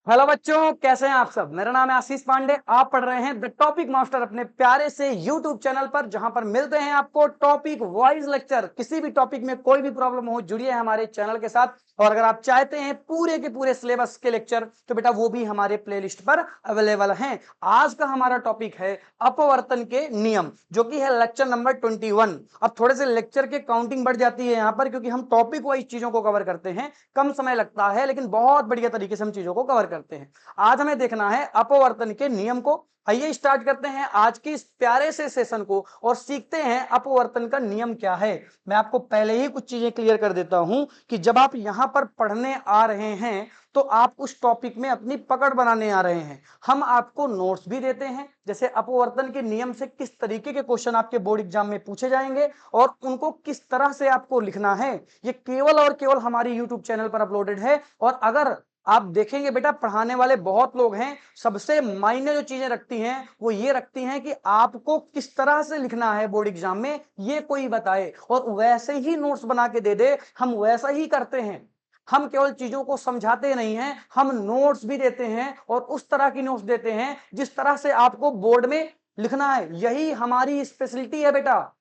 Hello बच्चों, कैसे हैं आप सब। मेरा नाम है आशीष पांडे। आप पढ़ रहे हैं द टॉपिक मास्टर अपने प्यारे से यूट्यूब चैनल पर, जहां पर मिलते हैं आपको टॉपिक वाइज लेक्चर। किसी भी टॉपिक में कोई भी प्रॉब्लम हो, जुड़िए हमारे चैनल के साथ। और अगर आप चाहते हैं पूरे के पूरे सिलेबस के लेक्चर, तो बेटा वो भी हमारे प्लेलिस्ट पर अवेलेबल हैं। आज का हमारा टॉपिक है अपवर्तन के नियम, जो कि है लेक्चर नंबर 21। अब थोड़े से लेक्चर के काउंटिंग बढ़ जाती है यहाँ पर, क्योंकि हम टॉपिक वाइज चीजों को कवर करते हैं। कम समय लगता है, लेकिन बहुत बढ़िया तरीके से हम चीजों को कवर करते हैं। आज हमें देखना है अपवर्तन के नियम को। आइए स्टार्ट करते हैं आज के इस प्यारे से सेशन को और सीखते हैं अपवर्तन का नियम क्या है। मैं आपको पहले ही कुछ चीजें क्लियर कर देता हूं कि जब आप यहां पर पढ़ने आ रहे हैं, तो आप उस टॉपिक में अपनी पकड़ बनाने आ रहे हैं। हम आपको नोट्स भी देते हैं, जैसे अपवर्तन के नियम से किस तरीके के क्वेश्चन आपके बोर्ड एग्जाम में पूछे जाएंगे और उनको किस तरह से आपको लिखना है। ये केवल और केवल हमारे यूट्यूब चैनल पर अपलोडेड है। और अगर आप देखेंगे बेटा, पढ़ाने वाले बहुत लोग हैं, सबसे मायने जो चीजें रखती हैं वो ये रखती हैं कि आपको किस तरह से लिखना है बोर्ड एग्जाम में, ये कोई बताए और वैसे ही नोट्स बना के दे दे। हम वैसा ही करते हैं। हम केवल चीजों को समझाते नहीं हैं, हम नोट्स भी देते हैं और उस तरह की नोट्स देते हैं जिस तरह से आपको बोर्ड में लिखना है। यही हमारी स्पेशलिटी है बेटा।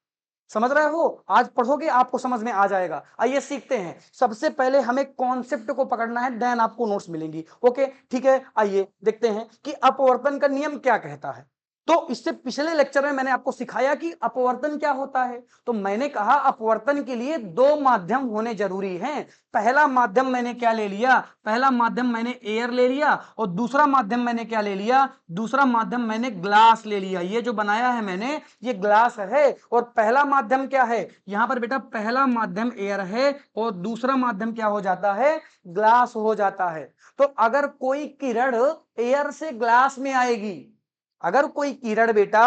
समझ रहे हो? आज पढ़ोगे आपको समझ में आ जाएगा। आइए सीखते हैं। सबसे पहले हमें कॉन्सेप्ट को पकड़ना है, देन आपको नोट्स मिलेंगी। ओके, ठीक है। आइए देखते हैं कि अपवर्तन का नियम क्या कहता है। तो इससे पिछले लेक्चर में मैंने आपको सिखाया कि अपवर्तन क्या होता है। तो मैंने कहा अपवर्तन के लिए दो माध्यम होने जरूरी हैं। पहला माध्यम मैंने क्या ले लिया? पहला माध्यम मैंने एयर ले लिया और दूसरा माध्यम मैंने क्या ले लिया? दूसरा माध्यम मैंने ग्लास ले लिया। ये जो बनाया है मैंने, ये ग्लास है। और पहला माध्यम क्या है यहां पर बेटा? पहला माध्यम एयर है और दूसरा माध्यम क्या हो जाता है? ग्लास हो जाता है। तो अगर कोई किरण एयर से ग्लास में आएगी, अगर कोई किरण बेटा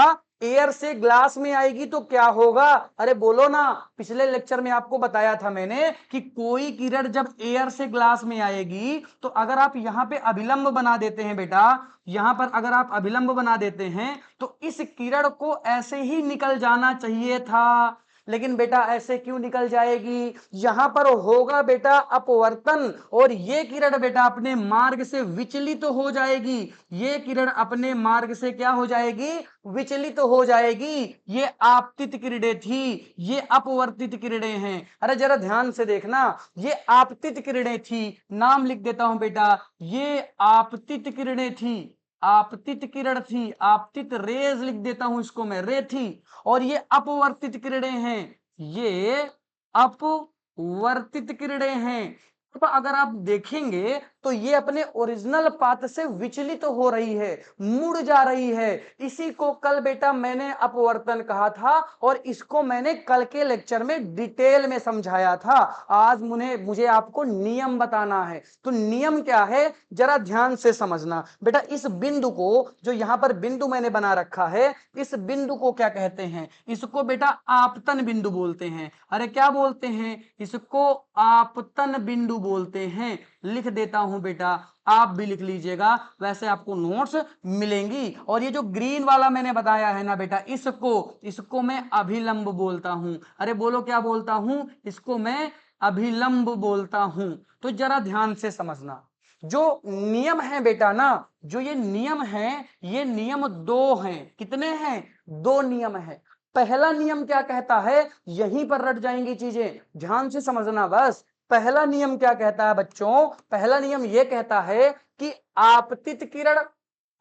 एयर से ग्लास में आएगी तो क्या होगा? अरे बोलो ना। पिछले लेक्चर में आपको बताया था मैंने कि कोई किरण जब एयर से ग्लास में आएगी, तो अगर आप यहां पे अभिलंब बना देते हैं बेटा, यहां पर अगर आप अभिलंब बना देते हैं, तो इस किरण को ऐसे ही निकल जाना चाहिए था। लेकिन बेटा ऐसे क्यों निकल जाएगी? यहां पर होगा बेटा अपवर्तन, और ये किरण बेटा अपने मार्ग से विचलित तो हो जाएगी। ये किरण अपने मार्ग से क्या हो जाएगी? विचलित तो हो जाएगी। ये आपतित किरणें थी, ये अपवर्तित किरणें हैं। अरे जरा ध्यान से देखना, ये आपतित किरणें थी। नाम लिख देता हूं बेटा, ये आपतित किरणें थी। आपतित किरण थी, आपतित रेज लिख देता हूं इसको मैं, रे थी। और ये अपवर्तित किरणें हैं, ये अपवर्तित किरणें हैं। अब अगर आप देखेंगे तो ये अपने ओरिजिनल पाथ से विचलित तो हो रही है, मुड़ जा रही है। इसी को कल बेटा मैंने अपवर्तन कहा था और इसको मैंने कल के लेक्चर में डिटेल में समझाया था। आज मुझे आपको नियम बताना है। तो नियम क्या है जरा ध्यान से समझना बेटा। इस बिंदु को, जो यहां पर बिंदु मैंने बना रखा है, इस बिंदु को क्या कहते हैं? इसको बेटा आपतन बिंदु बोलते हैं। अरे क्या बोलते हैं? इसको आपतन बिंदु बोलते हैं। लिख देता हूं बेटा, आप भी लिख लीजिएगा, वैसे आपको नोट्स मिलेंगी। और ये जो ग्रीन वाला मैंने बताया है ना बेटा, इसको मैं अभिलंब बोलता हूं। अरे बोलो क्या बोलता हूं? इसको मैं अभिलंब बोलता हूं। तो जरा ध्यान से समझना, जो नियम है बेटा ना, जो ये नियम है, ये नियम दो हैं। कितने हैं? दो नियम है। पहला नियम क्या कहता है? यहीं पर रट जाएंगी चीजें, ध्यान से समझना बस। पहला नियम क्या कहता है बच्चों? पहला नियम यह कहता है कि आपतित किरण,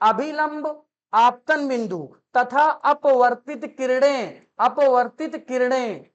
अभिलंब, आपतन बिंदु तथा अपवर्तित किरणें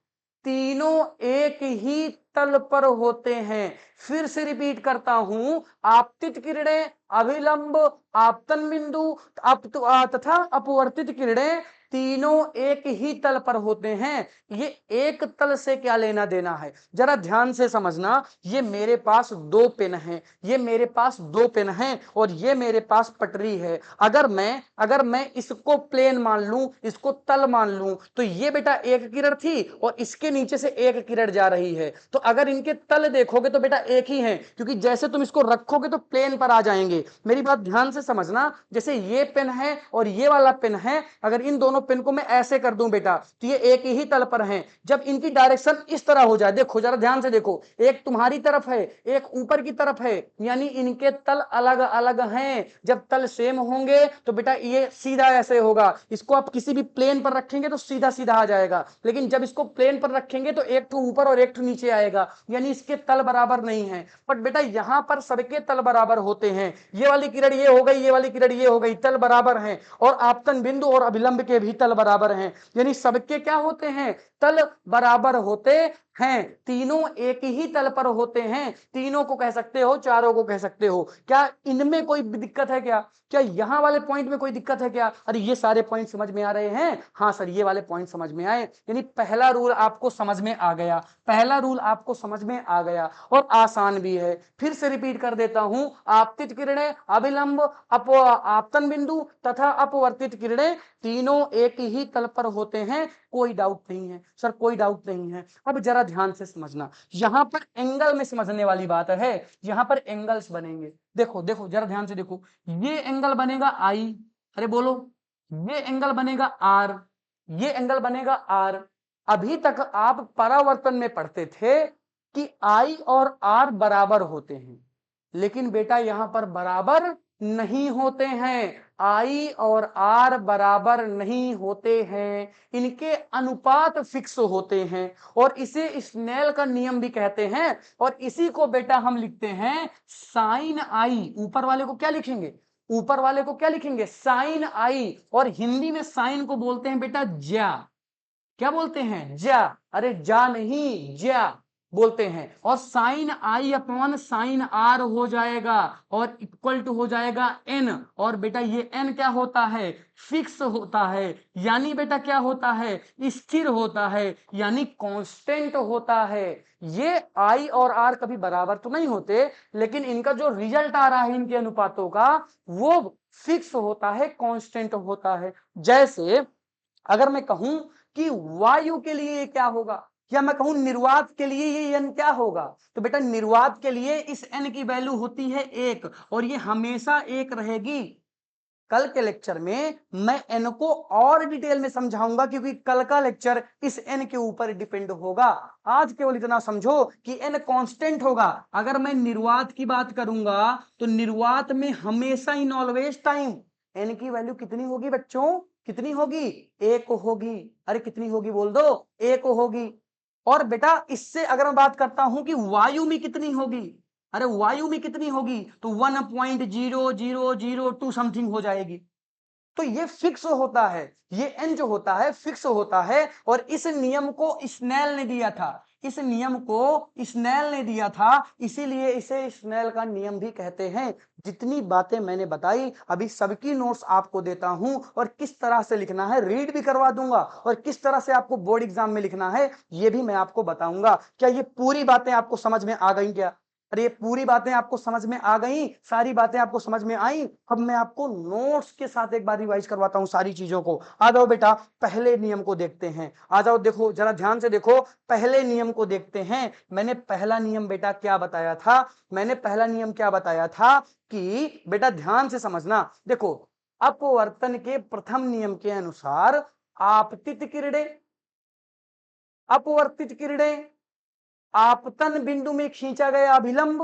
तीनों एक ही तल पर होते हैं। फिर से रिपीट करता हूं, आपतित किरणें, अभिलंब, आपतन बिंदु तथा अपवर्तित किरणें तीनों एक ही तल पर होते हैं। ये एक तल से क्या लेना देना है जरा ध्यान से समझना। ये मेरे पास दो पेन हैं, ये मेरे पास दो पेन हैं और ये मेरे पास पटरी है। अगर मैं इसको प्लेन मान लूं, इसको तल मान लूं, तो ये बेटा एक किरण थी और इसके नीचे से एक किरण जा रही है। तो अगर इनके तल देखोगे तो बेटा एक ही है, क्योंकि जैसे तुम इसको रखोगे तो प्लेन पर आ जाएंगे। मेरी बात ध्यान से समझना। जैसे ये पेन है और ये वाला पेन है, अगर इन दोनों पेन को मैं ऐसे कर दूं बेटा तो ये एक ही तल पर हैं। जब इनकी डायरेक्शन इस तरह हो जाए, देखो जरा ध्यान से देखो, एक तुम्हारी तरफ है एक ऊपर की तरफ है, यानी इनके तल अलग अलग हैं। जब तल सेम होंगे तो बेटा ये सीधा ऐसे होगा, इसको आप किसी भी प्लेन पर रखेंगे तो सीधा सीधा आ जाएगा, लेकिन जब इसको प्लेन पर रखेंगे तो एक ठो ऊपर और एक ठो नीचे आएगा, यानी इसके तल बराबर नहीं है। बट बेटा यहां पर सबके तल बराबर होते हैं, ये वाली किरण ये हो गई, ये वाली किरण ये हो गई, तल बराबर हैं। और आपतन बिंदु और अभिलंब के भी तल बराबर हैं, यानी सबके क्या होते हैं, तल बराबर होते हैं। तीनों एक ही तल पर होते हैं, तीनों को कह सकते हो, चारों को कह सकते हो। क्या इनमें कोई दिक्कत है क्या? क्या यहां वाले पॉइंट में कोई दिक्कत है क्या? अरे ये सारे पॉइंट समझ में आ रहे हैं? हाँ सर ये वाले पॉइंट समझ में आए, यानी पहला रूल आपको समझ में आ गया, पहला रूल आपको समझ में आ गया और आसान भी है। फिर से रिपीट कर देता हूं, आपतित किरणें, अभिलंब, आपतन बिंदु तथा अपवर्तित किरणें तीनों एक ही तल पर होते हैं, कोई डाउट नहीं है सर, कोई डाउट नहीं है। अब जरा ध्यान से समझना, यहां पर एंगल में समझने वाली बात है, यहां पर एंगल्स बनेंगे। देखो देखो जरा ध्यान से देखो, ये एंगल बनेगा आई, अरे बोलो, ये एंगल बनेगा आर, ये एंगल बनेगा आर। अभी तक आप परावर्तन में पढ़ते थे कि आई और आर बराबर होते हैं, लेकिन बेटा यहां पर बराबर नहीं होते हैं, आई और आर बराबर नहीं होते हैं, इनके अनुपात फिक्स होते हैं और इसे स्नेल का नियम भी कहते हैं। और इसी को बेटा हम लिखते हैं साइन आई। ऊपर वाले को क्या लिखेंगे, ऊपर वाले को क्या लिखेंगे, साइन आई। और हिंदी में साइन को बोलते हैं बेटा ज्या, क्या बोलते हैं, ज्या, अरे जा नहीं ज्या बोलते हैं। और sine I upon sine R हो जाएगा और इक्वल टू हो जाएगा एन। और बेटा ये एन क्या होता है, फिक्स होता है, यानी बेटा क्या होता है, स्थिर होता है, यानी कांस्टेंट होता है। ये आई और आर कभी बराबर तो नहीं होते, लेकिन इनका जो रिजल्ट आ रहा है इनके अनुपातों का वो फिक्स होता है, कांस्टेंट होता है। जैसे अगर मैं कहूं कि वायु के लिए क्या होगा, या मैं कहूं निर्वात के लिए ये एन क्या होगा, तो बेटा निर्वात के लिए इस एन की वैल्यू होती है 1 और ये हमेशा 1 रहेगी। कल के लेक्चर में मैं एन को और डिटेल में समझाऊंगा, क्योंकि कल का लेक्चर इस एन के ऊपर डिपेंड होगा। आज केवल इतना समझो कि एन कांस्टेंट होगा। अगर मैं निर्वात की बात करूंगा तो निर्वात में हमेशा इन ऑलवेज टाइम एन की वैल्यू कितनी होगी बच्चों, कितनी होगी, 1 होगी। अरे कितनी होगी बोल दो, 1 होगी। और बेटा इससे अगर मैं बात करता हूं कि वायु में कितनी होगी, अरे वायु में कितनी होगी तो 1.0002 समथिंग हो जाएगी। तो ये फिक्स होता है, ये एन जो होता है फिक्स होता है। और इस नियम को स्नेल ने दिया था, इस नियम को स्नेल ने दिया था, इसीलिए इसे स्नेल का नियम भी कहते हैं। जितनी बातें मैंने बताई अभी सबकी नोट्स आपको देता हूं और किस तरह से लिखना है रीड भी करवा दूंगा, और किस तरह से आपको बोर्ड एग्जाम में लिखना है ये भी मैं आपको बताऊंगा। क्या ये पूरी बातें आपको समझ में आ गई क्या? अरे ये पूरी बातें आपको समझ में आ गई, सारी बातें आपको समझ में आई। अब मैं आपको नोट्स के साथ एक बार रिवाइज करवाता हूं सारी चीजों को। आ जाओ बेटा पहले नियम को देखते हैं, आ जाओ, देखो जरा ध्यान से देखो, पहले नियम को देखते हैं। मैंने पहला नियम बेटा क्या बताया था, मैंने पहला नियम क्या बताया था कि बेटा ध्यान से समझना। देखो अपवर्तन के प्रथम नियम के अनुसार आपतित किरणें, अपवर्तित किरणें, आपतन बिंदु में खींचा गया अभिलंब,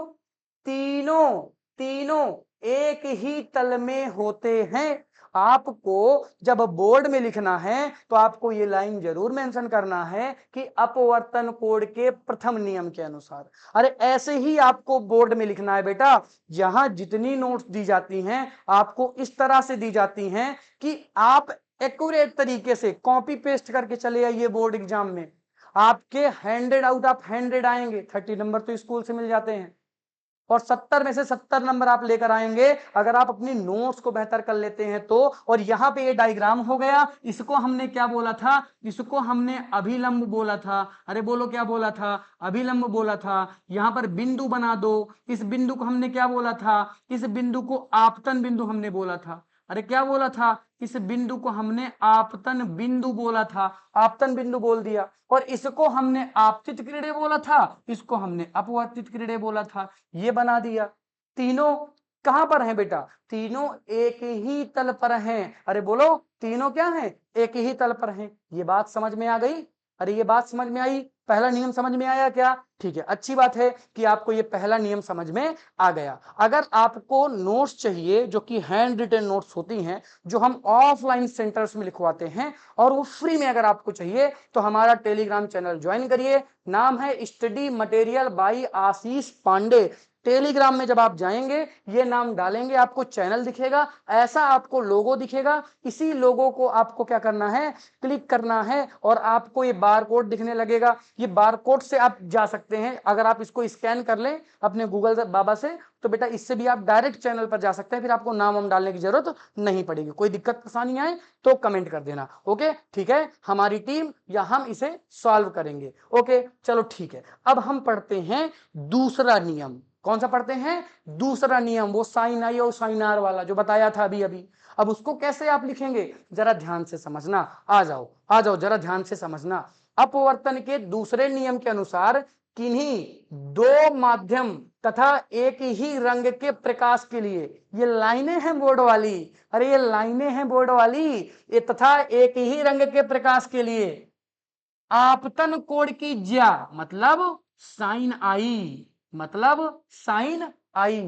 तीनों तीनों एक ही तल में होते हैं। आपको जब बोर्ड में लिखना है तो आपको ये लाइन जरूर मेंशन करना है कि अपवर्तन कोड के प्रथम नियम के अनुसार। अरे ऐसे ही आपको बोर्ड में लिखना है बेटा। जहां जितनी नोट्स दी जाती हैं आपको इस तरह से दी जाती हैं कि आप एक्यूरेट तरीके से कॉपी पेस्ट करके चले आइए बोर्ड एग्जाम में। आपके 100 आउट ऑफ 100 आएंगे, 30 नंबर तो स्कूल से मिल जाते हैं, और 70 में से 70 नंबर आप लेकर आएंगे अगर आप अपनी नोट्स को बेहतर कर लेते हैं तो। और यहां पे ये डायग्राम हो गया, इसको हमने क्या बोला था, इसको हमने अभिलंब बोला था। अरे बोलो क्या बोला था, अभिलंब बोला था। यहां पर बिंदु बना दो, इस बिंदु को हमने क्या बोला था, इस बिंदु को आपतन बिंदु हमने बोला था। अरे क्या बोला था, इस बिंदु को हमने आपतन बिंदु बोला था, आपतन बिंदु बोल दिया। और इसको हमने आपतित किरणें बोला था, इसको हमने अपवर्तित किरणें बोला था, ये बना दिया। तीनों कहां पर हैं बेटा? तीनों एक ही तल पर हैं। अरे बोलो, तीनों क्या हैं? एक ही तल पर हैं। ये बात समझ में आ गई? अरे ये बात समझ में आई? पहला नियम समझ में आया क्या? ठीक है, अच्छी बात है कि आपको ये पहला नियम समझ में आ गया। अगर आपको नोट्स चाहिए जो कि हैंड रिटन नोट्स होती हैं, जो हम ऑफलाइन सेंटर्स में लिखवाते हैं, और वो फ्री में अगर आपको चाहिए तो हमारा टेलीग्राम चैनल ज्वाइन करिए। नाम है study material by Ashish Pandey. Telegram में जब आप जाएंगे, ये नाम डालेंगे, आपको चैनल दिखेगा, ऐसा आपको लोगो दिखेगा। इसी लोगो को आपको क्या करना है? क्लिक करना है, और आपको ये बार कोड दिखने लगेगा। ये बार कोड से आप जा सकते हैं। अगर आप इसको स्कैन कर लें अपने गूगल बाबा से, तो बेटा इससे भी आप डायरेक्ट चैनल पर जा सकते हैं। फिर आपको नाम वाम डालने की जरूरत नहीं पड़ेगी। कोई दिक्कत परेशानी आए तो कमेंट कर देना। ओके, ठीक है, हमारी टीम या हम इसे सॉल्व करेंगे। ओके, चलो ठीक है। अब हम पढ़ते हैं दूसरा नियम। कौन सा पढ़ते हैं? दूसरा नियम, वो साइन आई और साइन आर वाला जो बताया था अभी अभी। अब उसको कैसे आप लिखेंगे, जरा ध्यान से समझना। आ जाओ आ जाओ, जरा ध्यान से समझना। अपवर्तन के दूसरे नियम के अनुसार किन्हीं दो माध्यम तथा एक ही रंग के प्रकाश के लिए, ये लाइनें हैं बोर्ड वाली, अरे ये लाइनें हैं बोर्ड वाली, ये तथा एक ही रंग के प्रकाश के लिए आपतन कोण की ज्या मतलब साइन आई, मतलब साइन आई,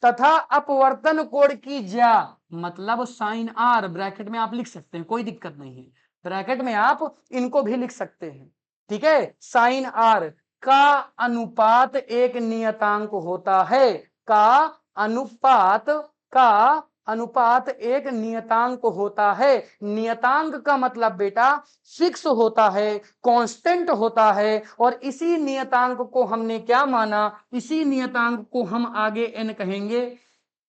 तथा अपवर्तन कोण की ज्या मतलब साइन आर। ब्रैकेट में आप लिख सकते हैं, कोई दिक्कत नहीं है, ब्रैकेट में आप इनको भी लिख सकते हैं। ठीक है, साइन आर का अनुपात एक नियतांक होता है। का अनुपात, का अनुपात एक नियतांक होता है। नियतांक का मतलब बेटा फिक्स होता है, कांस्टेंट होता है, और इसी नियतांक को हमने क्या माना? इसी नियतांक को हम आगे n कहेंगे,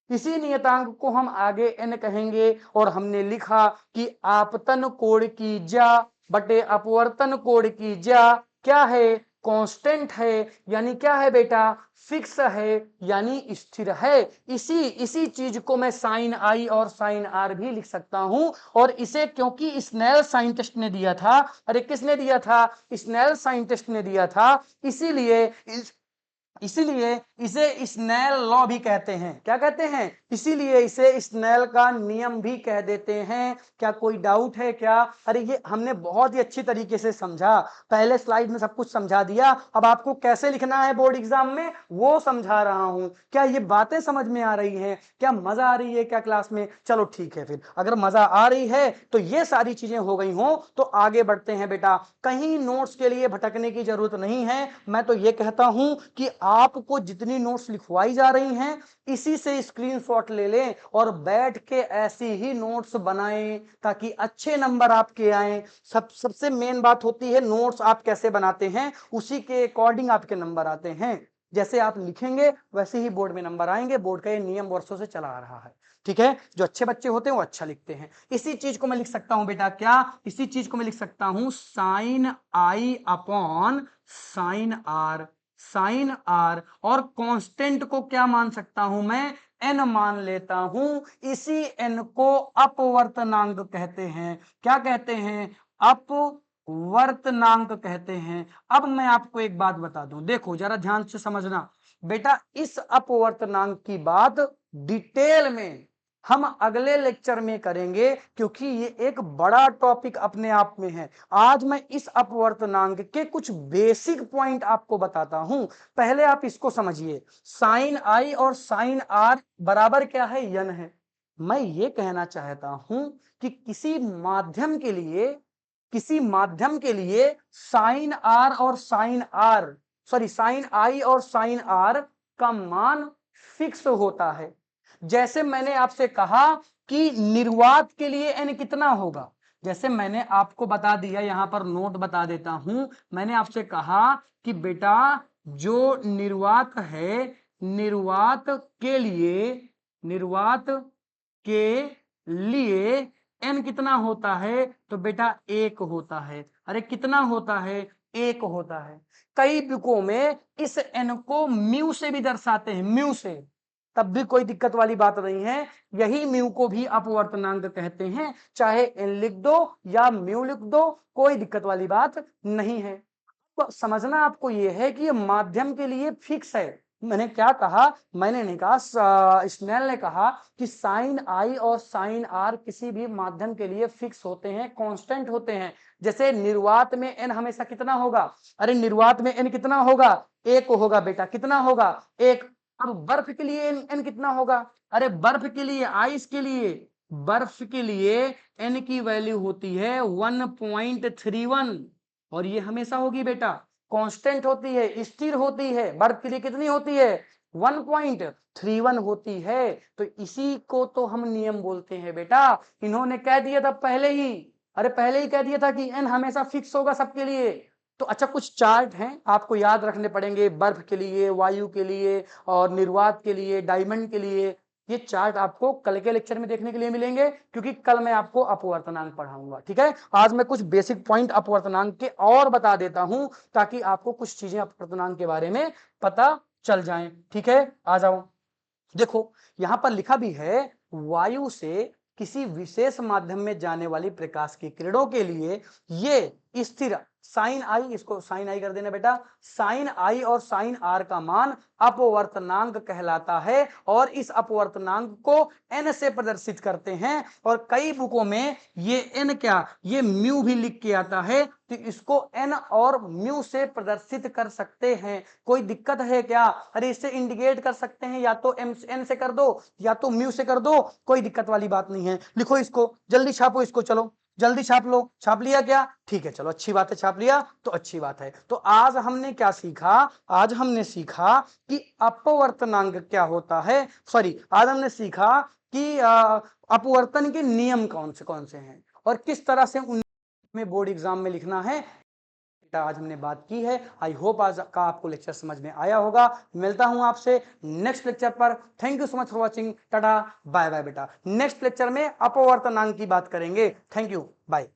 इसी नियतांक को हम आगे n कहेंगे। और हमने लिखा कि आपतन कोण की ज्या बटे अपवर्तन कोण की ज्या क्या है? कांस्टेंट है, यानी क्या है बेटा? फिक्स है, यानी स्थिर है। इसी चीज को मैं साइन आई और साइन आर भी लिख सकता हूं। और इसे क्योंकि स्नेल साइंटिस्ट ने दिया था, अरे किसने दिया था? स्नेल साइंटिस्ट ने दिया था, इसीलिए इसे स्नेल लॉ भी कहते हैं। क्या कहते हैं? इसीलिए इसे स्नेल का नियम भी कह देते हैं। क्या कोई डाउट है क्या? अरे ये हमने बहुत ही अच्छी तरीके से समझा, पहले स्लाइड में सब कुछ समझा दिया। अब आपको कैसे लिखना है बोर्ड एग्जाम में वो समझा रहा हूं। क्या ये बातें समझ में आ रही हैं? क्या मजा आ रही है क्या क्लास में? चलो ठीक है, फिर अगर मजा आ रही है तो ये सारी चीजें हो गई हो तो आगे बढ़ते हैं बेटा। कहीं नोट्स के लिए भटकने की जरूरत नहीं है। मैं तो ये कहता हूं कि आपको जितनी नोट्स लिखवाई जा रही हैं, इसी से स्क्रीनशॉट ले लें और बैठ के ऐसी ही नोट्स बनाएं, ताकि अच्छे नंबर आपके आए। सबसे मेन बात होती है नोट्स आप कैसे बनाते हैं, उसी के अकॉर्डिंग आपके नंबर आते हैं। जैसे आप लिखेंगे वैसे ही बोर्ड में नंबर आएंगे। बोर्ड का ये नियम वर्षों से चला आ रहा है। ठीक है, जो अच्छे बच्चे होते हैं वो अच्छा लिखते हैं। इसी चीज को मैं लिख सकता हूं बेटा, क्या? इसी चीज को मैं लिख सकता हूं sine I upon sine R, sine R. और कांस्टेंट को क्या मान सकता हूं मैं? एन मान लेता हूं। इसी एन को अपवर्तनांक कहते हैं। क्या कहते हैं? अपवर्तनांक कहते हैं। अब मैं आपको एक बात बता दूं, देखो जरा ध्यान से समझना बेटा। इस अपवर्तनांक की बात डिटेल में हम अगले लेक्चर में करेंगे, क्योंकि ये एक बड़ा टॉपिक अपने आप में है। आज मैं इस अपवर्तनांक के कुछ बेसिक पॉइंट आपको बताता हूं। पहले आप इसको समझिए, साइन आई और साइन आर बराबर क्या है? यन है। मैं ये कहना चाहता हूं कि किसी माध्यम के लिए साइन आर और साइन आर, सॉरी साइन आई और साइन आर का मान फिक्स होता है। जैसे मैंने आपसे कहा कि निर्वात के लिए n कितना होगा, जैसे मैंने आपको बता दिया, यहां पर नोट बता देता हूं। मैंने आपसे कहा कि बेटा जो निर्वात है, निर्वात के लिए n कितना होता है? तो बेटा 1 होता है। अरे कितना होता है? 1 होता है। कई बुकों में इस n को म्यू से भी दर्शाते हैं, म्यू से, तब भी कोई दिक्कत वाली बात नहीं है। यही म्यू को भी अपवर्तनांक कहते हैं। चाहे n लिख दो या म्यू लिख दो, कोई दिक्कत वाली बात नहीं है। तो समझना आपको यह है कि ये माध्यम के लिए फिक्स है। मैंने क्या कहा, मैंने नहीं कहा, स्नेल ने कहा कि साइन आई और साइन आर किसी भी माध्यम के लिए फिक्स होते हैं, कांस्टेंट होते हैं। जैसे निर्वात में एन हमेशा कितना होगा, अरे निर्वात में एन कितना होगा, एक होगा बेटा, कितना होगा, एक। अब बर्फ के लिए एन कितना होगा, अरे बर्फ के लिए, आइस के लिए, बर्फ के लिए एन की वैल्यू होती है 1.31, और ये हमेशा होगी बेटा, कांस्टेंट होती है, स्थिर होती है। बर्फ के लिए कितनी होती है, 1.31 होती है। तो इसी को तो हम नियम बोलते हैं बेटा। इन्होंने कह दिया था पहले ही, अरे पहले ही कह दिया था कि एन हमेशा फिक्स होगा सबके लिए। तो अच्छा, कुछ चार्ट हैं आपको याद रखने पड़ेंगे, बर्फ के लिए, वायु के लिए, और निर्वात के लिए, डायमंड के लिए। ये चार्ट आपको कल के लेक्चर में देखने के लिए मिलेंगे, क्योंकि कल मैं आपको अपवर्तनांक पढ़ाऊंगा। ठीक है, आज मैं कुछ बेसिक पॉइंट अपवर्तनांक के और बता देता हूं, ताकि आपको कुछ चीजें अपवर्तनांक के बारे में पता चल जाएं। ठीक है, आ जाओ। देखो यहां पर लिखा भी है, वायु से किसी विशेष माध्यम में जाने वाली प्रकाश की किरणों के लिए ये स्थिर साइन आई, इसको साइन आई कर देना बेटा, साइन आई और साइन आर का मान अपवर्तनांक कहलाता है, और इस अपवर्तनांक को एन से प्रदर्शित करते हैं। और कई बुकों में ये एन क्या, ये म्यू भी लिख के आता है, तो इसको एन और म्यू से प्रदर्शित कर सकते हैं। कोई दिक्कत है क्या, अरे इससे इंडिकेट कर सकते हैं, या तो एन से कर दो या तो म्यू से कर दो, कोई दिक्कत वाली बात नहीं है। लिखो इसको, जल्दी छापो इसको, चलो जल्दी छाप लो। छाप लिया क्या, ठीक है, चलो अच्छी बात है, छाप लिया तो अच्छी बात है। तो आज हमने क्या सीखा, आज हमने सीखा कि अपवर्तनांक क्या होता है, सॉरी, आज हमने सीखा कि अपवर्तन के नियम कौन से हैं, और किस तरह से उनमें बोर्ड एग्जाम में लिखना है, आज हमने बात की है। आई होप आज का आपको लेक्चर समझ में आया होगा। मिलता हूं आपसे नेक्स्ट लेक्चर पर। Thank you so much for watching, tata bye bye बेटा। नेक्स्ट लेक्चर में अपवर्तनांक की बात करेंगे। Thank you, bye.